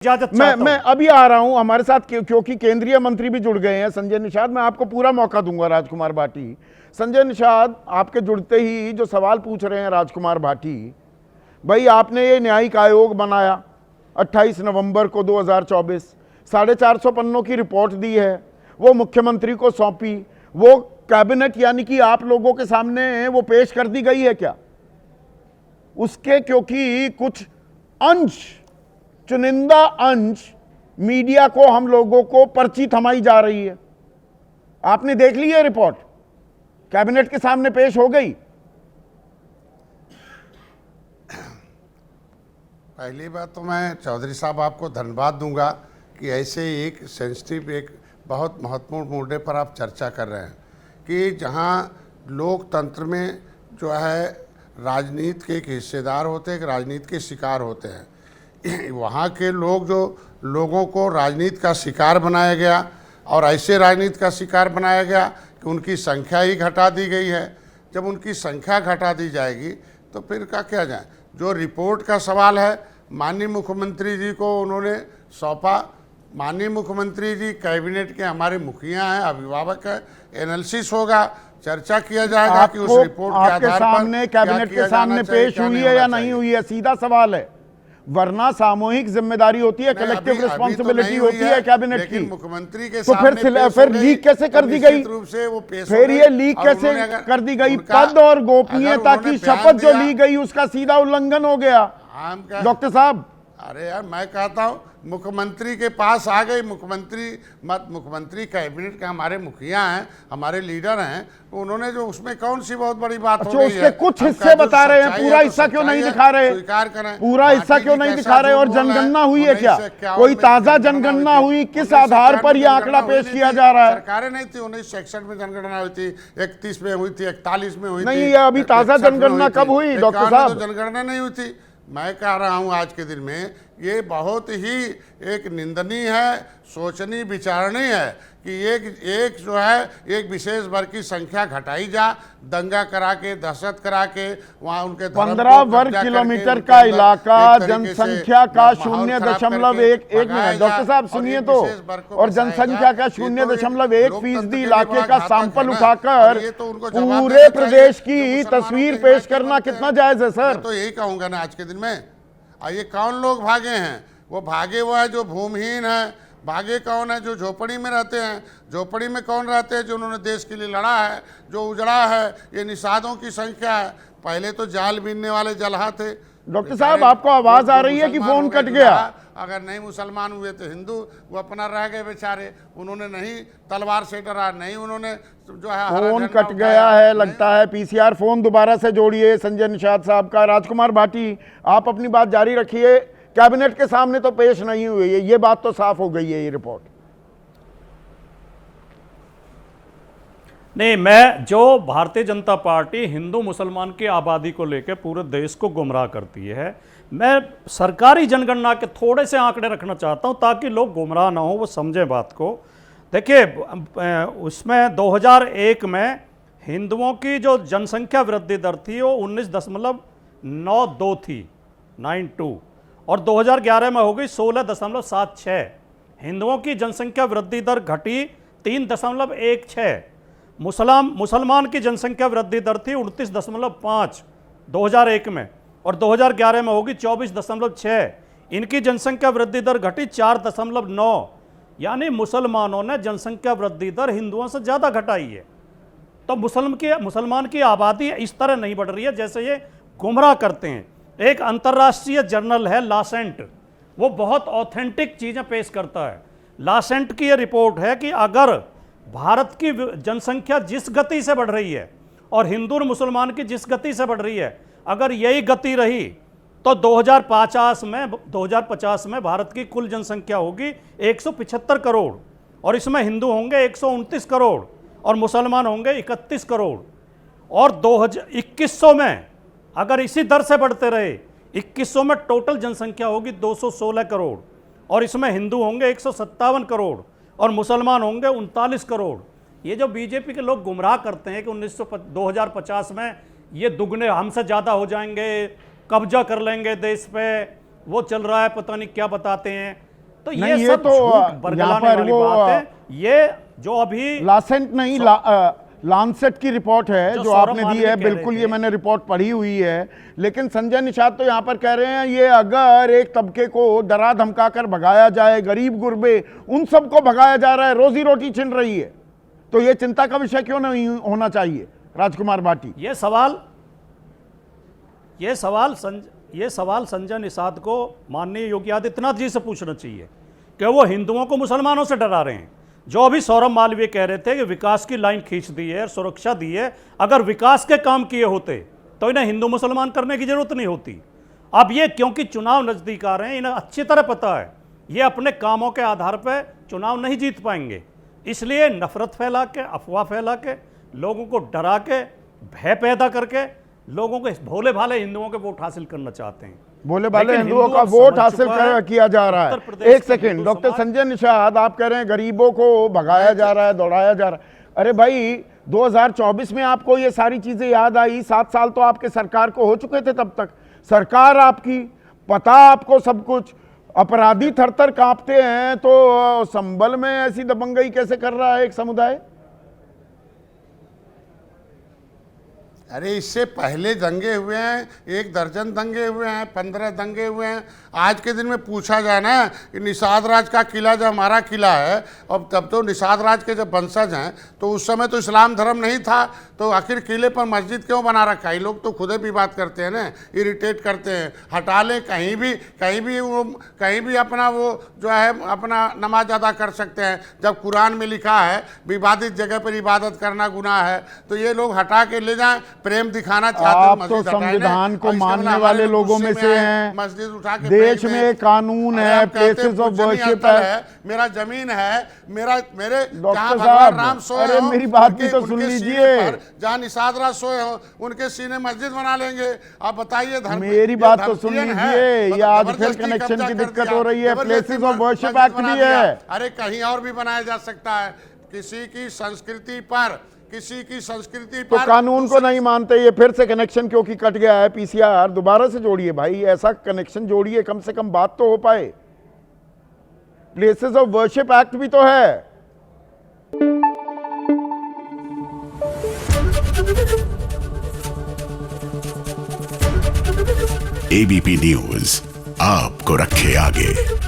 इजाजत मैं अभी आ रहा हूं हमारे साथ क्योंकि केंद्रीय मंत्री भी जुड़ गए हैं संजय निषाद। मैं आपको पूरा मौका दूंगा राजकुमार भाटी। संजय निषाद, आपके जुड़ते ही जो सवाल पूछ रहे हैं राजकुमार भाटी, भाई आपने ये न्यायिक आयोग बनाया 28 नवंबर को 2024, 450 पन्नों की रिपोर्ट दी है, वो मुख्यमंत्री को सौंपी, वो कैबिनेट यानी कि आप लोगों के सामने वो पेश कर दी गई है क्या? उसके क्योंकि कुछ अंश, चुनिंदा अंश मीडिया को, हम लोगों को पर्ची थमाई जा रही है। आपने देख ली है रिपोर्ट, कैबिनेट के सामने पेश हो गई। पहली बात तो मैं चौधरी साहब आपको धन्यवाद दूंगा कि ऐसे एक सेंसिटिव, एक बहुत महत्वपूर्ण मुद्दे पर आप चर्चा कर रहे हैं कि जहां लोकतंत्र में जो है राजनीति के एक हिस्सेदार होते हैं, एक राजनीति के शिकार होते हैं। वहाँ के लोग, जो लोगों को राजनीति का शिकार बनाया गया और ऐसे राजनीति का शिकार बनाया गया कि उनकी संख्या ही घटा दी गई है। जब उनकी संख्या घटा दी जाएगी तो फिर क्या किया जाए? जो रिपोर्ट का सवाल है, माननीय मुख्यमंत्री जी को उन्होंने सौंपा। माननीय मुख्यमंत्री जी कैबिनेट के हमारे मुखिया हैं, अभिभावक हैं। एनालिसिस होगा, चर्चा किया जाएगा कि उस रिपोर्ट के आधार पर सामने कैबिनेट के सामने पेश हुई है या नहीं हुई है, सीधा सवाल है। वरना सामूहिक जिम्मेदारी होती है, कलेक्टिव रिस्पॉन्सिबिलिटी होती है कैबिनेट की। मुख्यमंत्री के तो फिर लीक कैसे कर दी गई? रूप से वो पेश फिर ये लीक कैसे कर दी गई? पद और गोपनीयता की शपथ जो ली गई उसका सीधा उल्लंघन हो गया डॉक्टर साहब। अरे यार, मैं कहता हूँ मुख्यमंत्री के पास आ गई। मुख्यमंत्री कैबिनेट के हमारे मुखिया हैं, हमारे लीडर हैं, तो उन्होंने जो उसमें कौन सी बहुत बड़ी बात हो गई उसके है? कुछ हिस्से बता रहे हैं, पूरा हिस्सा क्यों नहीं दिखा रहे? स्वीकार करें, पूरा हिस्सा क्यों नहीं दिखा रहे? और जनगणना हुई है क्या? कोई ताजा जनगणना हुई? किस आधार पर यह आंकड़ा पेश किया जा रहा है? सरकारें नहीं थी, 1961 में जनगणना हुई थी, 31 में हुई थी, 41 में हुई थी। नहीं, ये अभी ताजा जनगणना कब हुई डॉक्टर साहब? जनगणना नहीं हुई थी। मैं कह रहा हूं आज के दिन में ये बहुत ही एक निंदनीय है, सोचनीय, विचारणीय है कि एक जो है एक विशेष वर्ग की संख्या घटाई जा, दंगा करा के, दहशत करा के, वहां उनके 15 वर्ग किलोमीटर का इलाका, जनसंख्या का 0.1 मिनट डॉक्टर साहब सुनिए तो, और जनसंख्या का 0.1% इलाके का सैंपल उठाकर पूरे प्रदेश की तस्वीर पेश करना कितना जायज है सर? तो यही कहूंगा ना आज के दिन में। ये कौन लोग भागे हैं? वो भागे वो है जो भूमिहीन है। भागे कौन है? जो झोपड़ी में रहते हैं। झोपड़ी में कौन रहते हैं? जो उन्होंने देश के लिए लड़ा है, जो उजड़ा है। ये निषादों की संख्या है। पहले तो जाल बीनने वाले जलहा थे। डॉक्टर साहब, आपको आवाज आ रही है कि फोन कट गया? अगर नहीं मुसलमान हुए तो हिंदू, वो अपना रह गए बेचारे। उन्होंने नहीं तलवार से डरा, नहीं उन्होंने जो है फोन कट गया है लगता है। पीसीआर फोन दोबारा से जोड़िए संजय निषाद साहब का। राजकुमार भाटी, आप अपनी बात जारी रखिए। कैबिनेट के सामने तो पेश नहीं हुई है, ये बात तो साफ हो गई है ये रिपोर्ट। नहीं, मैं जो भारतीय जनता पार्टी हिंदू मुसलमान की आबादी को लेकर पूरे देश को गुमराह करती है, मैं सरकारी जनगणना के थोड़े से आंकड़े रखना चाहता हूं ताकि लोग गुमराह ना हो, वो समझें बात को। देखिए, उसमें 2001 में हिंदुओं की जो जनसंख्या वृद्धि दर थी वो 19.92 थी, 92, और 2011 में हो गई 16.76। हिंदुओं की जनसंख्या वृद्धि दर घटी 3.16। मुसलमान की जनसंख्या वृद्धि दर थी 29.5 2001 में, और 2011 में होगी 24.6। इनकी जनसंख्या वृद्धि दर घटी 4.9, यानी मुसलमानों ने जनसंख्या वृद्धि दर हिंदुओं से ज़्यादा घटाई है। तो मुसलमान की आबादी इस तरह नहीं बढ़ रही है जैसे ये गुमराह करते हैं। एक अंतर्राष्ट्रीय जर्नल है लासेंट, वो बहुत ऑथेंटिक चीज़ें पेश करता है। लासेंट की ये रिपोर्ट है कि अगर भारत की जनसंख्या जिस गति से बढ़ रही है और हिंदू और मुसलमान की जिस गति से बढ़ रही है, अगर यही गति रही तो 2050 में भारत की कुल जनसंख्या होगी 175 करोड़, और इसमें हिंदू होंगे 129 करोड़ और मुसलमान होंगे 31 करोड़। और 2100 में अगर इसी दर से बढ़ते रहे, 2100 में टोटल जनसंख्या होगी 216 करोड़, और इसमें हिंदू होंगे 157 करोड़ और मुसलमान होंगे 39 करोड़। ये जो बीजेपी के लोग गुमराह करते हैं कि 2050 में ये दुगने, हमसे ज़्यादा हो जाएंगे, कब्जा कर लेंगे देश पे, वो चल रहा है, पता नहीं क्या बताते हैं। तो नहीं, ये ये सब तो झूठ बरगलाने यहाँ पर वाली वो बात है। ये जो अभी लासेंट नहीं लांसेट की रिपोर्ट है जो जो सौरभ आपने दी मालवीय है, कह रहे बिल्कुल थे। ये मैंने रिपोर्ट पढ़ी हुई है। लेकिन संजय निषाद तो यहाँ पर कह रहे हैं ये अगर एक तबके को डरा धमका कर भगाया जाए, गरीब गुरबे उन सबको भगाया जा रहा है, रोजी रोटी छिन रही है, तो ये चिंता का विषय क्यों नहीं होना चाहिए राजकुमार भाटी? ये सवाल संजय निषाद को माननीय योगी आदित्यनाथ जी से पूछना चाहिए कि वो हिंदुओं को मुसलमानों से डरा रहे हैं। जो अभी सौरभ मालवीय कह रहे थे कि विकास की लाइन खींच दी है, सुरक्षा दी है, अगर विकास के काम किए होते तो इन्हें हिंदू मुसलमान करने की जरूरत नहीं होती। अब ये क्योंकि चुनाव नजदीक आ रहे हैं, इन्हें अच्छी तरह पता है ये अपने कामों के आधार पर चुनाव नहीं जीत पाएंगे, इसलिए नफरत फैला के, अफवाह फैला के, लोगों को डरा के, भय पैदा करके लोगों के भोले भाले हिंदुओं के वोट हासिल करना चाहते हैं। भोले भाले लेकिन हिंदुओं का अब वोट समझ हासिल चुका है किया जा रहा उत्तर है। प्रदेश एक का सेकेंड, हिंदू डॉक्टर समाज- संजय निषाद आप कह रहे हैं गरीबों को भगाया जा रहा है, दौड़ाया जा रहा है। अरे भाई 2024 में आपको ये सारी चीजें याद आई? 7 साल तो आपके सरकार को हो चुके थे तब तक। सरकार आपकी, पता आपको सब कुछ, अपराधी थर-थर कांपते हैं, तो संभल में ऐसी दबंगई कैसे कर रहा है एक समुदाय? अरे इससे पहले दंगे हुए हैं, 1 दर्जन दंगे हुए हैं, 15 दंगे हुए हैं। आज के दिन में पूछा जाए ना कि निषाद राज का किला जो हमारा किला है, अब तब तो निषाद राज के जब वंशज हैं तो उस समय तो इस्लाम धर्म नहीं था, तो आखिर किले पर मस्जिद क्यों बना रखा है? ये लोग तो खुद भी बात करते हैं ना, इरिटेट करते हैं। हटा लें, कहीं भी अपना वो जो है अपना नमाज अदा कर सकते हैं। जब कुरान में लिखा है विवादित जगह पर इबादत करना गुनाह है, तो ये लोग हटा के ले जाएं। प्रेम दिखाना चाहते हैं, आप तो मस्जिद हटाएं ना। संविधान को और इसके मानने हमारे वाले लोग लोगों गुस्से में से आए, हैं। मस्जिद उठा के देश फेंक में दें। कानून अरे है, आप कहते हैं प्लेसेस ऑफ पूजनीय वर्शिप स्थल है। मेरा जमीन है, मेरे डॉक्टर जहाँ भगवान साहब, राम सोए अरे हों, मेरी बात भी उनके- तो सुन उनके लीजिए। सीने पर जहाँ निषाद राज सोए हो उनके सीने मस्जिद बना लेंगे। आप बताइए धर्म, मेरी ये बात तो सुन धर्मप्रियन है, लीजिए। ये मतलब आज फिर जबरदस्ती कनेक्शन कब्जा की कर दिक्कत दिया, हो रही है। जबरदस्ती प्लेसेस ऑफ वर्शिप मस्जिद एक्ट बना भी दिया। है। अरे कहीं और भी बनाया जा सकता है। किसी की संस्कृति पर तो कानून को नहीं मानते। ये फिर से कनेक्शन क्योंकि कट गया है, पीसीआर दोबारा से जोड़िए भाई, ऐसा कनेक्शन जोड़िए, कम से कम बात तो हो पाए। प्लेसेस ऑफ वर्शिप एक्ट भी तो है। एबीपी न्यूज आपको रखे आगे।